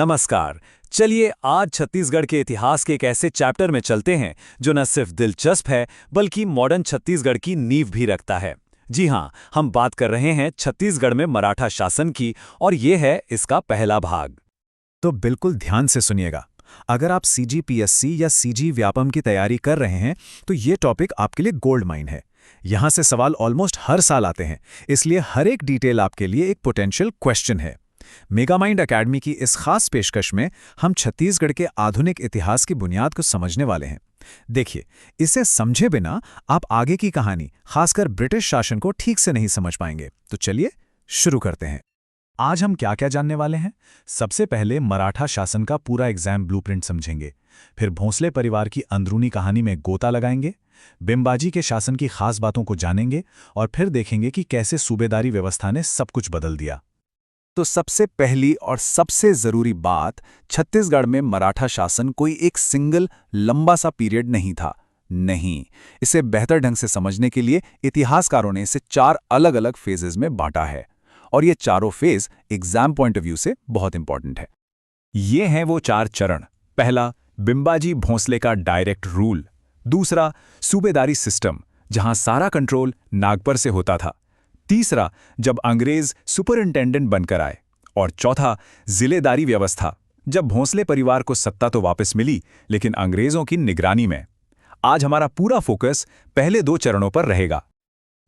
नमस्कार। चलिए आज छत्तीसगढ़ के इतिहास के एक ऐसे चैप्टर में चलते हैं जो न सिर्फ दिलचस्प है बल्कि मॉडर्न छत्तीसगढ़ की नींव भी रखता है। जी हाँ, हम बात कर रहे हैं छत्तीसगढ़ में मराठा शासन की और ये है इसका पहला भाग। तो बिल्कुल ध्यान से सुनिएगा। अगर आप सीजीपीएससी या सीजी व्यापम की तैयारी कर रहे हैं तो ये टॉपिक आपके लिए गोल्ड माइन है। यहाँ से सवाल ऑलमोस्ट हर साल आते हैं, इसलिए हर एक डिटेल आपके लिए एक पोटेंशियल क्वेश्चन है। मेगामाइंड एकेडमी की इस खास पेशकश में हम छत्तीसगढ़ के आधुनिक इतिहास की बुनियाद को समझने वाले हैं। देखिए, इसे समझे बिना आप आगे की कहानी, खासकर ब्रिटिश शासन को ठीक से नहीं समझ पाएंगे। तो चलिए शुरू करते हैं। आज हम क्या क्या जानने वाले हैं? सबसे पहले मराठा शासन का पूरा एग्जाम ब्लूप्रिंट समझेंगे, फिर भोंसले परिवार की अंदरूनी कहानी में गोता लगाएंगे, बिम्बाजी के शासन की खास बातों को जानेंगे और फिर देखेंगे कि कैसे सूबेदारी व्यवस्था ने सब कुछ बदल दिया। तो सबसे पहली और सबसे जरूरी बात, छत्तीसगढ़ में मराठा शासन कोई एक सिंगल लंबा सा पीरियड नहीं था। नहीं, इसे बेहतर ढंग से समझने के लिए इतिहासकारों ने इसे 4 अलग-अलग फेजेस में बांटा है और ये चारों phase exam point of view से बहुत इंपॉर्टेंट है। ये हैं वो 4 चरण। पहला, बिम्बाजी भोंसले का डायरेक्ट रूल। दूसरा, सूबेदारी सिस्टम, जहां सारा कंट्रोल नागपर से होता था। तीसरा, जब अंग्रेज सुपरिंटेंडेंट बनकर आए। और चौथा, जिलेदारी व्यवस्था, जब भोंसले परिवार को सत्ता तो वापस मिली लेकिन अंग्रेजों की निगरानी में। आज हमारा पूरा फोकस पहले 2 चरणों पर रहेगा।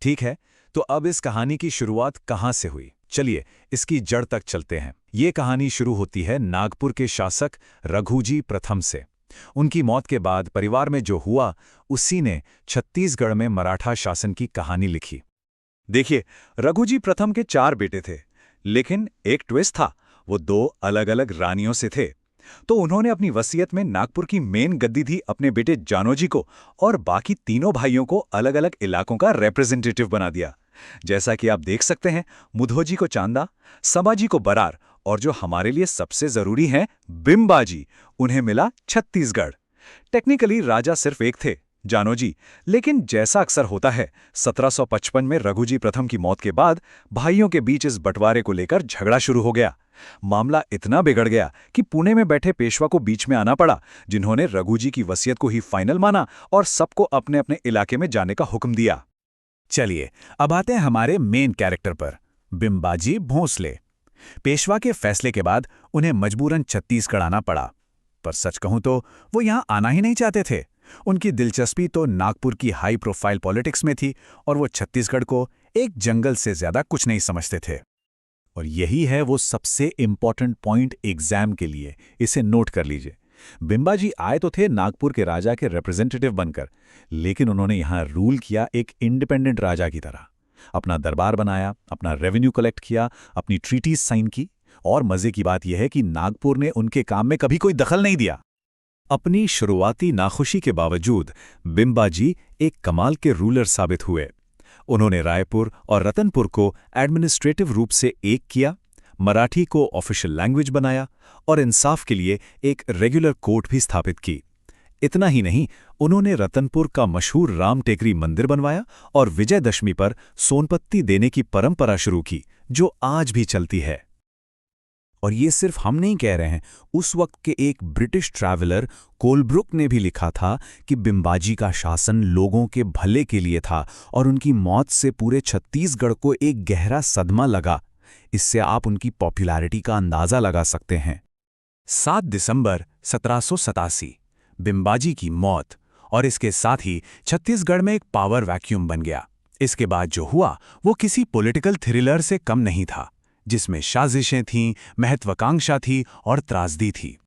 ठीक है, तो अब इस कहानी की शुरुआत कहां से हुई? चलिए इसकी जड़ तक चलते हैं। ये कहानी शुरू होती है नागपुर के शासक रघुजी प्रथम से। उनकी मौत के बाद परिवार में जो हुआ, उसी ने छत्तीसगढ़ में मराठा शासन की कहानी लिखी। देखिए, रघुजी प्रथम के 4 बेटे थे, लेकिन एक ट्विस्ट था, वो 2 अलग-अलग रानियों से थे। तो उन्होंने अपनी वसीयत में नागपुर की मेन गद्दी थी अपने बेटे जानोजी को और बाकी तीनों भाइयों को अलग-अलग इलाकों का रिप्रेजेंटेटिव बना दिया। जैसा कि आप देख सकते हैं, मुधोजी को चांदा, संभाजी को बरार और जो हमारे लिए सबसे जरूरी हैं, बिम्बाजी, उन्हें मिला छत्तीसगढ़। टेक्निकली राजा सिर्फ एक थे, जानोजी, लेकिन जैसा अक्सर होता है, 1755 में रघुजी प्रथम की मौत के बाद भाइयों के बीच इस बंटवारे को लेकर झगड़ा शुरू हो गया। मामला इतना बिगड़ गया कि पुणे में बैठे पेशवा को बीच में आना पड़ा, जिन्होंने रघुजी की वसीयत को ही फाइनल माना और सबको अपने अपने इलाके में जाने का हुक्म दिया। चलिए अब आते हैं हमारे मेन कैरेक्टर पर, बिम्बाजी भोंसले। पेशवा के फैसले के बाद उन्हें मजबूरन छत्तीसगढ़ आना पड़ा, पर सच कहूं तो वो यहां आना ही नहीं चाहते थे। उनकी दिलचस्पी तो नागपुर की हाई प्रोफाइल पॉलिटिक्स में थी और वो छत्तीसगढ़ को एक जंगल से ज्यादा कुछ नहीं समझते थे। और यही है वो सबसे इंपॉर्टेंट पॉइंट एग्जाम के लिए, इसे नोट कर लीजिए। बिम्बाजी आए तो थे नागपुर के राजा के रिप्रेजेंटेटिव बनकर, लेकिन उन्होंने यहां रूल किया एक इंडिपेंडेंट राजा की तरह। अपना दरबार बनाया, अपना रेवेन्यू कलेक्ट किया, अपनी ट्रीटीज साइन की। और मजे की बात यह है कि नागपुर ने उनके काम में कभी कोई दखल नहीं दिया। अपनी शुरुआती नाखुशी के बावजूद बिम्बाजी एक कमाल के रूलर साबित हुए। उन्होंने रायपुर और रतनपुर को एडमिनिस्ट्रेटिव रूप से एक किया, मराठी को ऑफिशियल लैंग्वेज बनाया और इंसाफ के लिए एक रेगुलर कोर्ट भी स्थापित की। इतना ही नहीं, उन्होंने रतनपुर का मशहूर राम टेकरी मंदिर बनवाया और विजयदशमी पर सोनपत्ती देने की परंपरा शुरू की, जो आज भी चलती है। और ये सिर्फ हम नहीं कह रहे हैं, उस वक्त के एक ब्रिटिश ट्रैवलर कोलब्रुक ने भी लिखा था कि बिम्बाजी का शासन लोगों के भले के लिए था और उनकी मौत से पूरे छत्तीसगढ़ को एक गहरा सदमा लगा। इससे आप उनकी पॉपुलैरिटी का अंदाजा लगा सकते हैं। 7 दिसंबर 1787, बिम्बाजी की मौत, और इसके साथ ही छत्तीसगढ़ में एक पावर वैक्यूम बन गया। इसके बाद जो हुआ वो किसी पॉलिटिकल थ्रिलर से कम नहीं था, जिसमें साजिशें थीं, महत्वाकांक्षा थी और त्रासदी थी।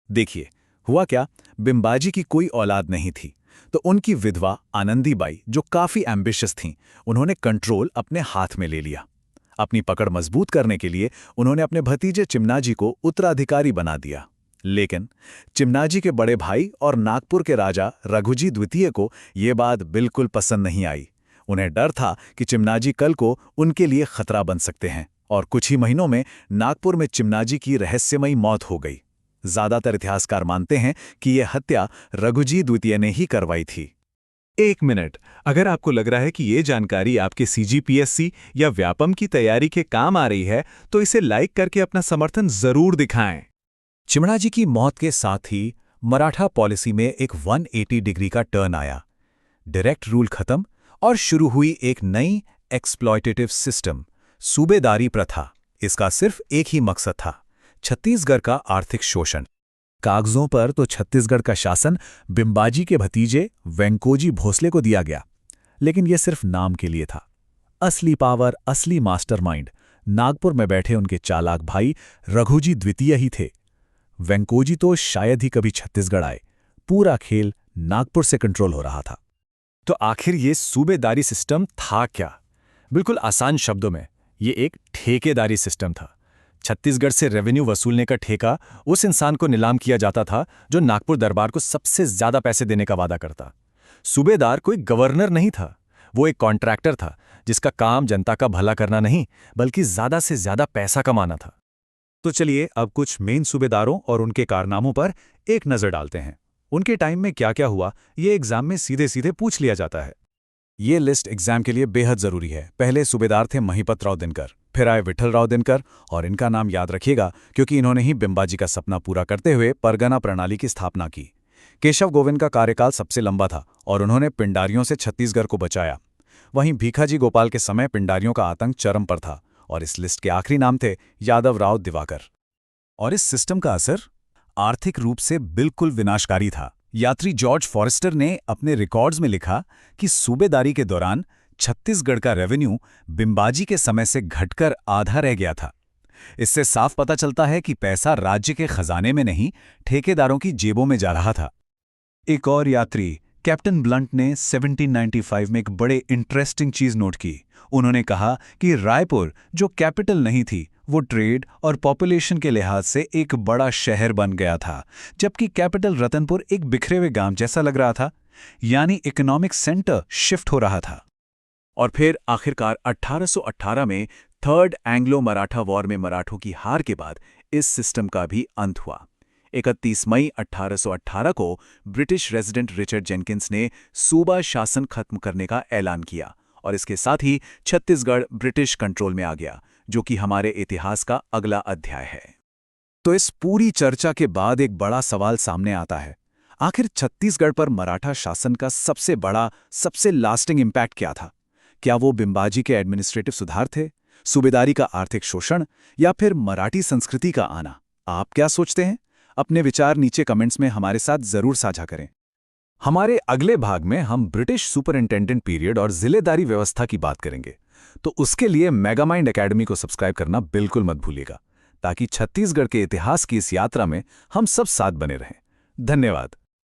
देखिए हुआ क्या, बिम्बाजी की कोई औलाद नहीं थी, तो उनकी विधवा आनंदीबाई, जो काफी एम्बिशियस थीं, उन्होंने कंट्रोल अपने हाथ में ले लिया। अपनी पकड़ मजबूत करने के लिए उन्होंने अपने भतीजे चिमनाजी को उत्तराधिकारी बना दिया। लेकिन चिमनाजी के बड़े भाई और नागपुर के राजा रघुजी द्वितीय को यह बात बिल्कुल पसंद नहीं आई। उन्हें डर था कि चिमनाजी कल को उनके लिए खतरा बन सकते हैं, और कुछ ही महीनों में नागपुर में चिमनाजी की रहस्यमयी मौत हो गई। ज्यादातर इतिहासकार मानते हैं कि यह हत्या रघुजी द्वितीय ने ही करवाई थी। 1 मिनट, अगर आपको लग रहा है कि ये जानकारी आपके सीजीपीएससी या व्यापम की तैयारी के काम आ रही है, तो इसे लाइक करके अपना समर्थन जरूर दिखाएं। चिमणाजी की मौत के साथ ही मराठा पॉलिसी में एक 180 डिग्री का टर्न आया। डायरेक्ट रूल खत्म और शुरू हुई एक नई एक्सप्लॉयटेटिव सिस्टम, सूबेदारी प्रथा। इसका सिर्फ एक ही मकसद था, छत्तीसगढ़ का आर्थिक शोषण। कागजों पर तो छत्तीसगढ़ का शासन बिंबाजी के भतीजे वेंकोजी भोसले को दिया गया, लेकिन यह सिर्फ नाम के लिए था। असली पावर, असली मास्टरमाइंड नागपुर में बैठे उनके चालाक भाई रघुजी द्वितीय ही थे। वेंकोजी तो शायद ही कभी छत्तीसगढ़ आए। पूरा खेल नागपुर से कंट्रोल हो रहा था। तो आखिर ये सूबेदारी सिस्टम था क्या? बिल्कुल आसान शब्दों में, ये एक ठेकेदारी सिस्टम था। छत्तीसगढ़ से रेवेन्यू वसूलने का ठेका उस इंसान को नीलाम किया जाता था जो नागपुर दरबार को सबसे ज्यादा पैसे देने का वादा करता। सूबेदार कोई गवर्नर नहीं था, वो एक कॉन्ट्रैक्टर था जिसका काम जनता का भला करना नहीं बल्कि ज्यादा से ज्यादा पैसा कमाना था। तो चलिए अब कुछ मेन सूबेदारों और उनके कारनामों पर एक नजर डालते हैं। उनके टाइम में क्या क्या हुआ, ये एग्जाम में सीधे सीधे पूछ लिया जाता है। ये लिस्ट एग्जाम के लिए बेहद जरूरी है। पहले सूबेदार थे महिपतराव दिनकर, फिर आए विठलराव दिनकर, और इनका नाम याद रखिएगा क्योंकि इन्होंने ही बिंबाजी का सपना पूरा करते हुए परगना प्रणाली की स्थापना की। केशव गोविंद का कार्यकाल सबसे लंबा था और उन्होंने पिंडारियों से छत्तीसगढ़ को बचाया। वहीं भीखाजी गोपाल के समय पिंडारियों का आतंक चरम पर था और इस लिस्ट के आखिरी नाम थे यादवराव दिवाकर। और इस सिस्टम का असर आर्थिक रूप से बिल्कुल विनाशकारी था। यात्री जॉर्ज फॉरेस्टर ने अपने रिकॉर्ड्स में लिखा कि सूबेदारी के दौरान छत्तीसगढ़ का रेवेन्यू बिंबाजी के समय से घटकर आधा रह गया था। इससे साफ पता चलता है कि पैसा राज्य के खजाने में नहीं, ठेकेदारों की जेबों में जा रहा था। एक और यात्री कैप्टन ब्लंट ने 1795 में एक बड़े इंटरेस्टिंग चीज नोट की। उन्होंने कहा कि रायपुर जो कैपिटल नहीं थी, वो ट्रेड और पॉपुलेशन के लिहाज से एक बड़ा शहर बन गया था, जबकि कैपिटल रतनपुर एक बिखरे हुए गांव जैसा लग रहा था। यानी इकोनॉमिक सेंटर शिफ्ट हो रहा था। और फिर आखिरकार 1818 में थर्ड एंग्लो मराठा वॉर में मराठों की हार के बाद इस सिस्टम का भी अंत हुआ। 31 मई 1818 को ब्रिटिश रेजिडेंट रिचर्ड जेनकिंस ने सूबा शासन खत्म करने का ऐलान किया और इसके साथ ही छत्तीसगढ़ ब्रिटिश कंट्रोल में आ गया, जो कि हमारे इतिहास का अगला अध्याय है। तो इस पूरी चर्चा के बाद एक बड़ा सवाल सामने आता है, आखिर छत्तीसगढ़ पर मराठा शासन का सबसे बड़ा, सबसे लास्टिंग इम्पैक्ट क्या था? क्या वो बिंबाजी के एडमिनिस्ट्रेटिव सुधार थे, सूबेदारी का आर्थिक शोषण, या फिर मराठी संस्कृति का आना? आप क्या सोचते हैं? अपने विचार नीचे कमेंट्स में हमारे साथ जरूर साझा करें। हमारे अगले भाग में हम ब्रिटिश सुपरिंटेंडेंट पीरियड और जिलेदारी व्यवस्था की बात करेंगे, तो उसके लिए मेगामाइंड एकेडमी को सब्सक्राइब करना बिल्कुल मत भूलिएगा, ताकि छत्तीसगढ़ के इतिहास की इस यात्रा में हम सब साथ बने रहें। धन्यवाद।